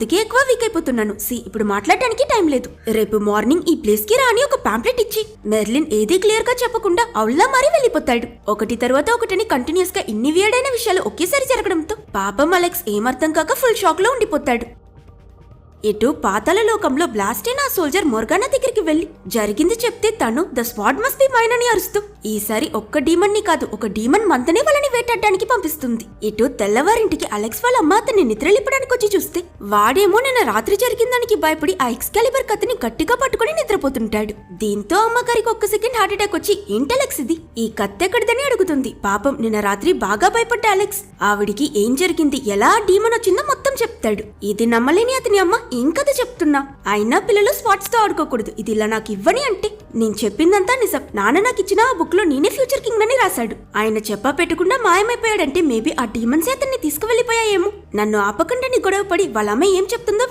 అందుకే ఎక్కువ వీక్ అయిపోతున్నాను. ఇప్పుడు మాట్లాడడానికి టైం లేదు. రేపు మార్నింగ్ ఈ ప్లేస్ కి రాని ఒక పాంప్లెట్ ఇచ్చి మెర్లిన్ ఏది క్లియర్ గా చెప్పకుండా అవుల్లా మరీ వెళ్ళిపోతాడు. ఒకటి తర్వాత ఒకటిని కంటిన్యూస్ గా ఇన్ని వేడైన విషయాలు ఒకేసారి జరగడంతో పాపం అలెక్స్ ఏమర్థం కాక ఫుల్ షాక్ లో ఉండిపోతాడు. ఇటు పాతాళ లోకంలో బ్లాస్ట్ అయిన ఆ సోల్జర్ మొర్గానా దగ్గరికి వెళ్లి జరిగింది చెప్తే తను the sword must be mine అని అరుస్తూ ఈసారి ఒక్క డీమన్ ని కాదు ఒక డీమన్ మంతనే వాళ్ళని వేటాడడానికి పంపిస్తుంది. ఇటు తెల్లవారింటికి అలెక్స్ వాళ్ళ అమ్మ అతన్ని నిద్రలేపడానికి వచ్చి చూస్తే వాడేమో నిన్న రాత్రి జరిగిందానికి భయపడి ఆ ఎక్స్కాలిబర్ కత్తిని గట్టిగా పట్టుకుని నిద్రపోతుంటాడు. దీంతో అమ్మగారికి ఒక్క సెకండ్ హార్ట్ అటాక్ వచ్చి ఏంటి అలెక్స్ ఇది, ఈ కత్తి ఎక్కడిదని అడుగుతుంది. పాపం నిన్న రాత్రి బాగా భయపడ్డ అలెక్స్ ఆవిడికి ఏం జరిగింది ఎలా డీమన్ వచ్చిందో మొత్తం చెప్తాడు. ఇది నమ్మలేని అతని అమ్మ ఏం కథ చెప్తున్నా, అయినా పిల్లలు స్పాట్స్ తో ఆడుకోకూడదు, ఇది ఇలా నాకు ఇవ్వని అంటే నేను చెప్పిందంతా నిజం, నాన్న నాకు ఇచ్చిన ఆ బుక్ లో నేనే ఫ్యూచర్ కింగ్ అని రాశాడు, ఆయన చెప్పా పెట్టకుండా మాయమైపోయాడంటే మేబీ ఆ డీమన్స్ అతన్ని తీసుకువెళ్లిపోయాయేమో, నన్ను ఆపకుండా నీ గొడవ పడి వాళ్ళ అమ్మ ఏం చెప్తుందో